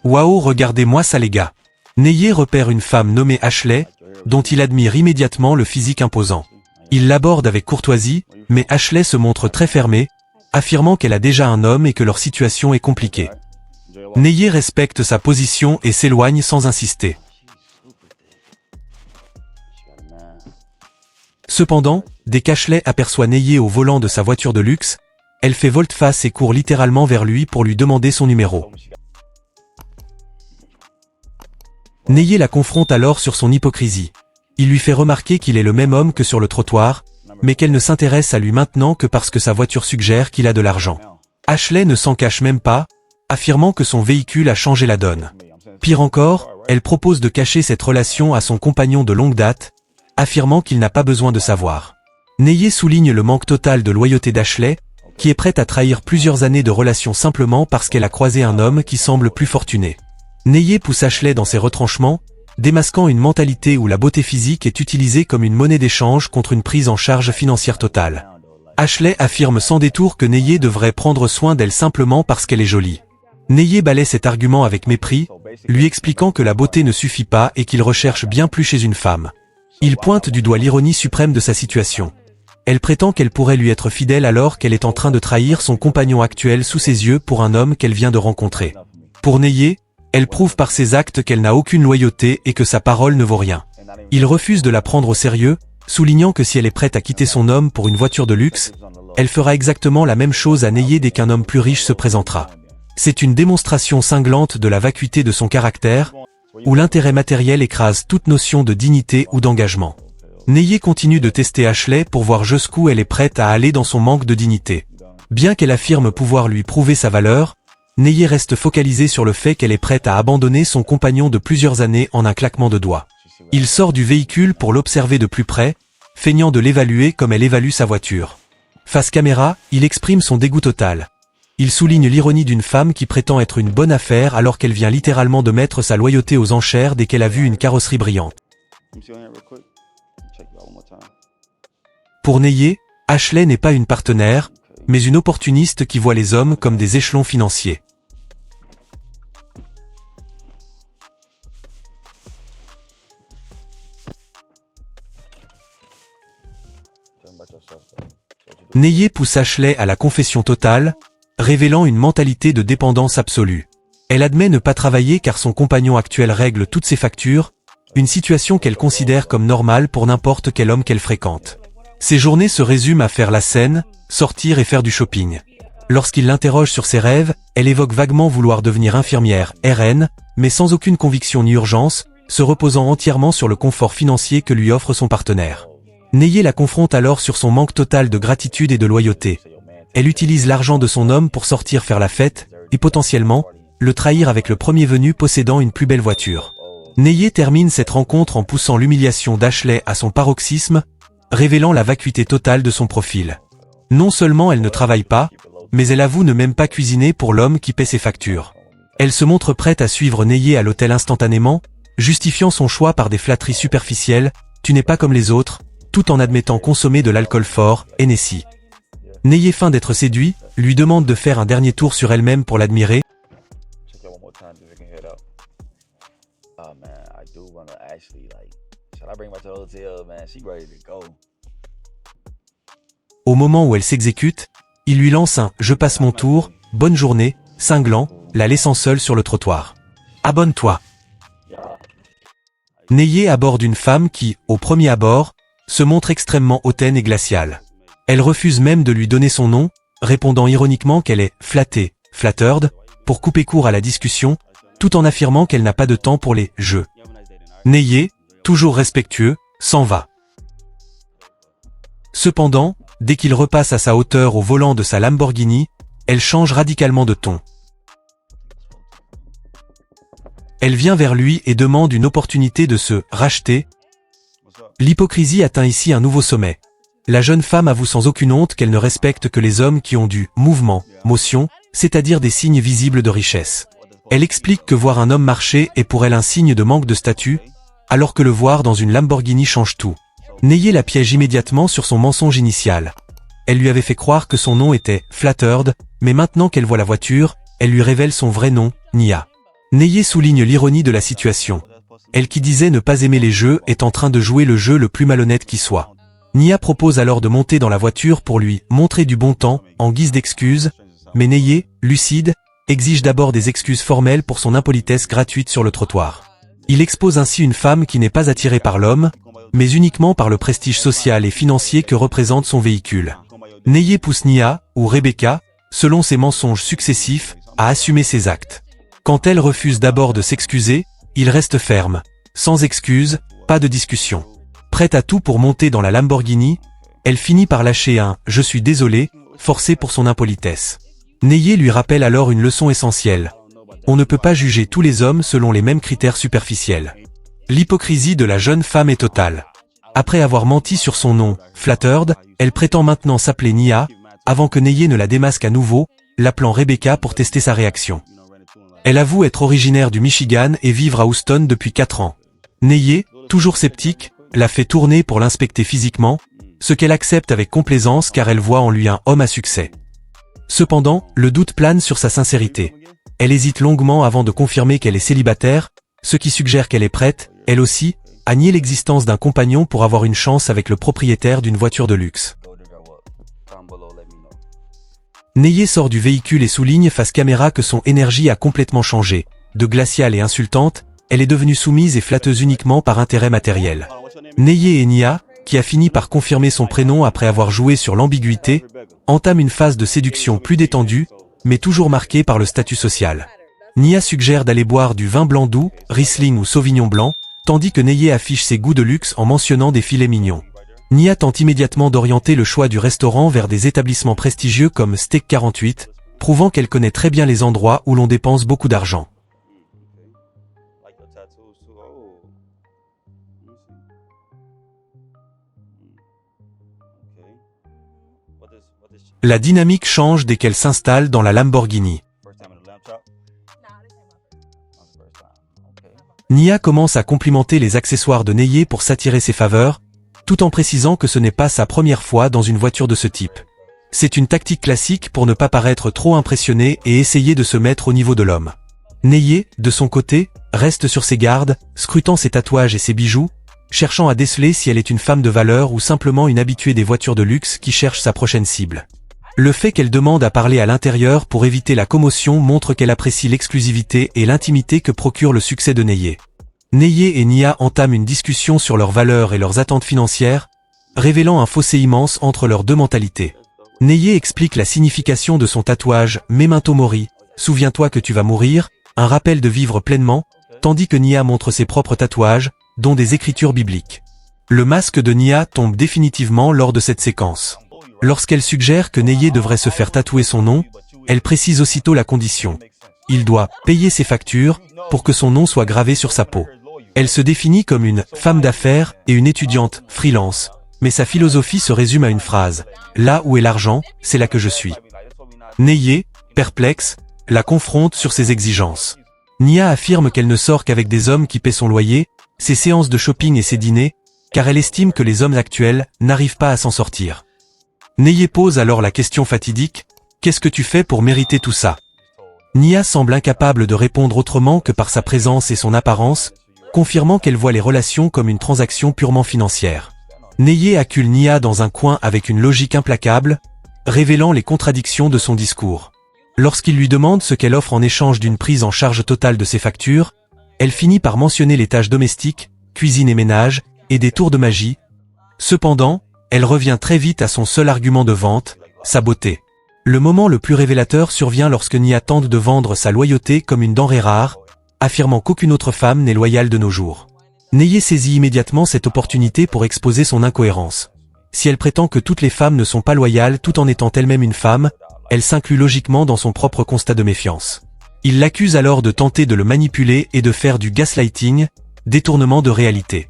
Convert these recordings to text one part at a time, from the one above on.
Waouh, regardez-moi ça les gars. Neye repère une femme nommée Ashley, dont il admire immédiatement le physique imposant. Il l'aborde avec courtoisie, mais Ashley se montre très fermée, affirmant qu'elle a déjà un homme et que leur situation est compliquée. Neye respecte sa position et s'éloigne sans insister. Cependant, dès qu'Ashley aperçoit Neye au volant de sa voiture de luxe, elle fait volte-face et court littéralement vers lui pour lui demander son numéro. Neye la confronte alors sur son hypocrisie. Il lui fait remarquer qu'il est le même homme que sur le trottoir, mais qu'elle ne s'intéresse à lui maintenant que parce que sa voiture suggère qu'il a de l'argent. Ashley ne s'en cache même pas, affirmant que son véhicule a changé la donne. Pire encore, elle propose de cacher cette relation à son compagnon de longue date, affirmant qu'il n'a pas besoin de savoir. Neye souligne le manque total de loyauté d'Ashley, qui est prête à trahir plusieurs années de relation simplement parce qu'elle a croisé un homme qui semble plus fortuné. Neye pousse Ashley dans ses retranchements, démasquant une mentalité où la beauté physique est utilisée comme une monnaie d'échange contre une prise en charge financière totale. Ashley affirme sans détour que Neye devrait prendre soin d'elle simplement parce qu'elle est jolie. Neye balaie cet argument avec mépris, lui expliquant que la beauté ne suffit pas et qu'il recherche bien plus chez une femme. Il pointe du doigt l'ironie suprême de sa situation. Elle prétend qu'elle pourrait lui être fidèle alors qu'elle est en train de trahir son compagnon actuel sous ses yeux pour un homme qu'elle vient de rencontrer. Pour Neye, elle prouve par ses actes qu'elle n'a aucune loyauté et que sa parole ne vaut rien. Il refuse de la prendre au sérieux, soulignant que si elle est prête à quitter son homme pour une voiture de luxe, elle fera exactement la même chose à Neye dès qu'un homme plus riche se présentera. C'est une démonstration cinglante de la vacuité de son caractère, où l'intérêt matériel écrase toute notion de dignité ou d'engagement. Neye continue de tester Ashley pour voir jusqu'où elle est prête à aller dans son manque de dignité. Bien qu'elle affirme pouvoir lui prouver sa valeur, Neye reste focalisée sur le fait qu'elle est prête à abandonner son compagnon de plusieurs années en un claquement de doigts. Il sort du véhicule pour l'observer de plus près, feignant de l'évaluer comme elle évalue sa voiture. Face caméra, il exprime son dégoût total. Il souligne l'ironie d'une femme qui prétend être une bonne affaire alors qu'elle vient littéralement de mettre sa loyauté aux enchères dès qu'elle a vu une carrosserie brillante. Pour Neye, Ashley n'est pas une partenaire, mais une opportuniste qui voit les hommes comme des échelons financiers. Neye pousse Ashley à la confession totale, révélant une mentalité de dépendance absolue. Elle admet ne pas travailler car son compagnon actuel règle toutes ses factures, une situation qu'elle considère comme normale pour n'importe quel homme qu'elle fréquente. Ses journées se résument à faire la scène, sortir et faire du shopping. Lorsqu'il l'interroge sur ses rêves, elle évoque vaguement vouloir devenir infirmière, RN, mais sans aucune conviction ni urgence, se reposant entièrement sur le confort financier que lui offre son partenaire. Neye la confronte alors sur son manque total de gratitude et de loyauté. Elle utilise l'argent de son homme pour sortir faire la fête, et potentiellement, le trahir avec le premier venu possédant une plus belle voiture. Neye termine cette rencontre en poussant l'humiliation d'Ashley à son paroxysme, révélant la vacuité totale de son profil. Non seulement elle ne travaille pas, mais elle avoue ne même pas cuisiner pour l'homme qui paie ses factures. Elle se montre prête à suivre Neye à l'hôtel instantanément, justifiant son choix par des flatteries superficielles, « tu n'es pas comme les autres », tout en admettant consommer de l'alcool fort, Hennessy. Neye feint d'être séduit, lui demande de faire un dernier tour sur elle-même pour l'admirer. Au moment où elle s'exécute, il lui lance un « je passe mon tour, bonne journée », cinglant, la laissant seule sur le trottoir. « Abonne-toi ». Neye aborde une femme qui, au premier abord, se montre extrêmement hautaine et glaciale. Elle refuse même de lui donner son nom, répondant ironiquement qu'elle est « flattée », « flattered », pour couper court à la discussion, tout en affirmant qu'elle n'a pas de temps pour les « jeux ». Neye, toujours respectueux, s'en va. Cependant, dès qu'il repasse à sa hauteur au volant de sa Lamborghini, elle change radicalement de ton. Elle vient vers lui et demande une opportunité de se « racheter ». L'hypocrisie atteint ici un nouveau sommet. La jeune femme avoue sans aucune honte qu'elle ne respecte que les hommes qui ont du « mouvement », motion, c'est-à-dire des signes visibles de richesse. Elle explique que voir un homme marcher est pour elle un signe de manque de statut, alors que le voir dans une Lamborghini change tout. Neye la piège immédiatement sur son mensonge initial. Elle lui avait fait croire que son nom était « flattered », mais maintenant qu'elle voit la voiture, elle lui révèle son vrai nom, Nia. Neye souligne l'ironie de la situation. Elle qui disait ne pas aimer les jeux est en train de jouer le jeu le plus malhonnête qui soit. Nia propose alors de monter dans la voiture pour lui montrer du bon temps, en guise d'excuse, mais Neye, lucide, exige d'abord des excuses formelles pour son impolitesse gratuite sur le trottoir. Il expose ainsi une femme qui n'est pas attirée par l'homme, mais uniquement par le prestige social et financier que représente son véhicule. Neye pousse Nia, ou Rebecca, selon ses mensonges successifs, à assumer ses actes. Quand elle refuse d'abord de s'excuser, il reste ferme. Sans excuse, pas de discussion. Prête à tout pour monter dans la Lamborghini, elle finit par lâcher un « je suis désolé » forcé pour son impolitesse. Neye lui rappelle alors une leçon essentielle. On ne peut pas juger tous les hommes selon les mêmes critères superficiels. L'hypocrisie de la jeune femme est totale. Après avoir menti sur son nom, Flattered, elle prétend maintenant s'appeler Nia, avant que Neye ne la démasque à nouveau, l'appelant Rebecca pour tester sa réaction. Elle avoue être originaire du Michigan et vivre à Houston depuis 4 ans. Neye, toujours sceptique, la fait tourner pour l'inspecter physiquement, ce qu'elle accepte avec complaisance car elle voit en lui un homme à succès. Cependant, le doute plane sur sa sincérité. Elle hésite longuement avant de confirmer qu'elle est célibataire, ce qui suggère qu'elle est prête, elle aussi, à nier l'existence d'un compagnon pour avoir une chance avec le propriétaire d'une voiture de luxe. Neye sort du véhicule et souligne face caméra que son énergie a complètement changé. De glaciale et insultante, elle est devenue soumise et flatteuse uniquement par intérêt matériel. Neye et Nia, qui a fini par confirmer son prénom après avoir joué sur l'ambiguïté, entament une phase de séduction plus détendue, mais toujours marquée par le statut social. Nia suggère d'aller boire du vin blanc doux, Riesling ou Sauvignon blanc, tandis que Neye affiche ses goûts de luxe en mentionnant des filets mignons. Nia tente immédiatement d'orienter le choix du restaurant vers des établissements prestigieux comme Steak 48, prouvant qu'elle connaît très bien les endroits où l'on dépense beaucoup d'argent. La dynamique change dès qu'elle s'installe dans la Lamborghini. Nia commence à complimenter les accessoires de Neye pour s'attirer ses faveurs, tout en précisant que ce n'est pas sa première fois dans une voiture de ce type. C'est une tactique classique pour ne pas paraître trop impressionné et essayer de se mettre au niveau de l'homme. Neye, de son côté, reste sur ses gardes, scrutant ses tatouages et ses bijoux, cherchant à déceler si elle est une femme de valeur ou simplement une habituée des voitures de luxe qui cherche sa prochaine cible. Le fait qu'elle demande à parler à l'intérieur pour éviter la commotion montre qu'elle apprécie l'exclusivité et l'intimité que procure le succès de Neye. Neye et Nia entament une discussion sur leurs valeurs et leurs attentes financières, révélant un fossé immense entre leurs deux mentalités. Neye explique la signification de son tatouage « Memento Mori », « Souviens-toi que tu vas mourir », un rappel de vivre pleinement, tandis que Nia montre ses propres tatouages, dont des écritures bibliques. Le masque de Nia tombe définitivement lors de cette séquence. Lorsqu'elle suggère que Neye devrait se faire tatouer son nom, elle précise aussitôt la condition. Il doit payer ses factures pour que son nom soit gravé sur sa peau. Elle se définit comme une femme d'affaires et une étudiante freelance, mais sa philosophie se résume à une phrase. Là où est l'argent, c'est là que je suis. Neye, perplexe, la confronte sur ses exigences. Nia affirme qu'elle ne sort qu'avec des hommes qui paient son loyer, ses séances de shopping et ses dîners, car elle estime que les hommes actuels n'arrivent pas à s'en sortir. Neye pose alors la question fatidique, « Qu'est-ce que tu fais pour mériter tout ça ?» Nia semble incapable de répondre autrement que par sa présence et son apparence, confirmant qu'elle voit les relations comme une transaction purement financière. Neye accule Nia dans un coin avec une logique implacable, révélant les contradictions de son discours. Lorsqu'il lui demande ce qu'elle offre en échange d'une prise en charge totale de ses factures, elle finit par mentionner les tâches domestiques, cuisine et ménage, et des tours de magie. Cependant, elle revient très vite à son seul argument de vente, sa beauté. Le moment le plus révélateur survient lorsque Nia tente de vendre sa loyauté comme une denrée rare, affirmant qu'aucune autre femme n'est loyale de nos jours. Neye saisit immédiatement cette opportunité pour exposer son incohérence. Si elle prétend que toutes les femmes ne sont pas loyales tout en étant elle-même une femme, elle s'inclut logiquement dans son propre constat de méfiance. Il l'accuse alors de tenter de le manipuler et de faire du gaslighting, détournement de réalité.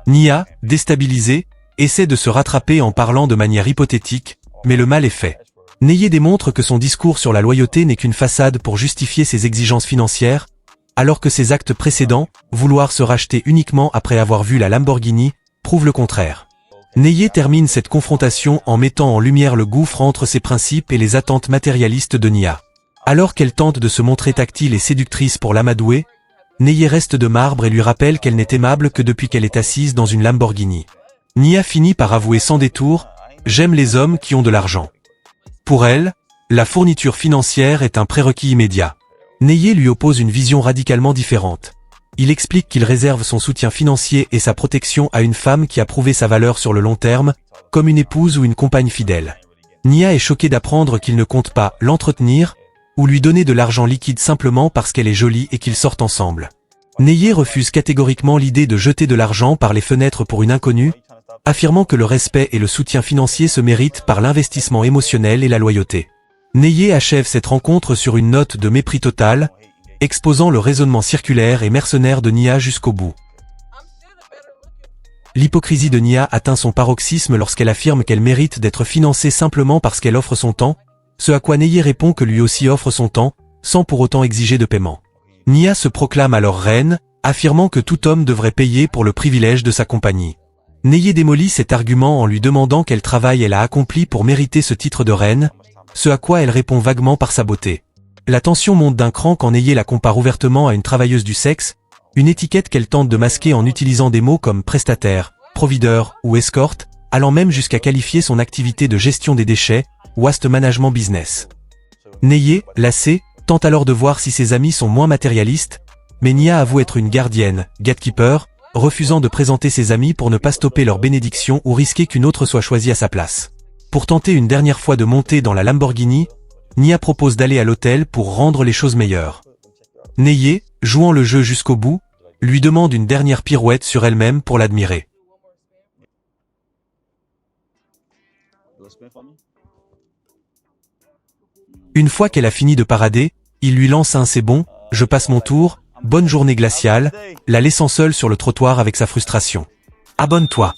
Nia, déstabilisée, essaie de se rattraper en parlant de manière hypothétique, mais le mal est fait. Neye démontre que son discours sur la loyauté n'est qu'une façade pour justifier ses exigences financières, alors que ses actes précédents, vouloir se racheter uniquement après avoir vu la Lamborghini, prouvent le contraire. Neye termine cette confrontation en mettant en lumière le gouffre entre ses principes et les attentes matérialistes de Nia. Alors qu'elle tente de se montrer tactile et séductrice pour l'amadouer, Neye reste de marbre et lui rappelle qu'elle n'est aimable que depuis qu'elle est assise dans une Lamborghini. Nia finit par avouer sans détour « J'aime les hommes qui ont de l'argent ». Pour elle, la fourniture financière est un prérequis immédiat. Neye lui oppose une vision radicalement différente. Il explique qu'il réserve son soutien financier et sa protection à une femme qui a prouvé sa valeur sur le long terme, comme une épouse ou une compagne fidèle. Nia est choquée d'apprendre qu'il ne compte pas l'entretenir ou lui donner de l'argent liquide simplement parce qu'elle est jolie et qu'ils sortent ensemble. Neye refuse catégoriquement l'idée de jeter de l'argent par les fenêtres pour une inconnue, affirmant que le respect et le soutien financier se méritent par l'investissement émotionnel et la loyauté. Neye achève cette rencontre sur une note de mépris total, exposant le raisonnement circulaire et mercenaire de Nia jusqu'au bout. L'hypocrisie de Nia atteint son paroxysme lorsqu'elle affirme qu'elle mérite d'être financée simplement parce qu'elle offre son temps, ce à quoi Neye répond que lui aussi offre son temps, sans pour autant exiger de paiement. Nia se proclame alors reine, affirmant que tout homme devrait payer pour le privilège de sa compagnie. Neye démolit cet argument en lui demandant quel travail elle a accompli pour mériter ce titre de reine, ce à quoi elle répond vaguement par sa beauté. La tension monte d'un cran quand Neye la compare ouvertement à une travailleuse du sexe, une étiquette qu'elle tente de masquer en utilisant des mots comme prestataire, provideur ou escorte, allant même jusqu'à qualifier son activité de gestion des déchets, waste management business. Neye, lassée, tente alors de voir si ses amis sont moins matérialistes, mais Nia avoue être une gardienne, gatekeeper, refusant de présenter ses amis pour ne pas stopper leur bénédiction ou risquer qu'une autre soit choisie à sa place. Pour tenter une dernière fois de monter dans la Lamborghini, Nia propose d'aller à l'hôtel pour rendre les choses meilleures. Neye, jouant le jeu jusqu'au bout, lui demande une dernière pirouette sur elle-même pour l'admirer. Une fois qu'elle a fini de parader, il lui lance un « c'est bon, je passe mon tour, bonne journée glaciale », la laissant seule sur le trottoir avec sa frustration. Abonne-toi.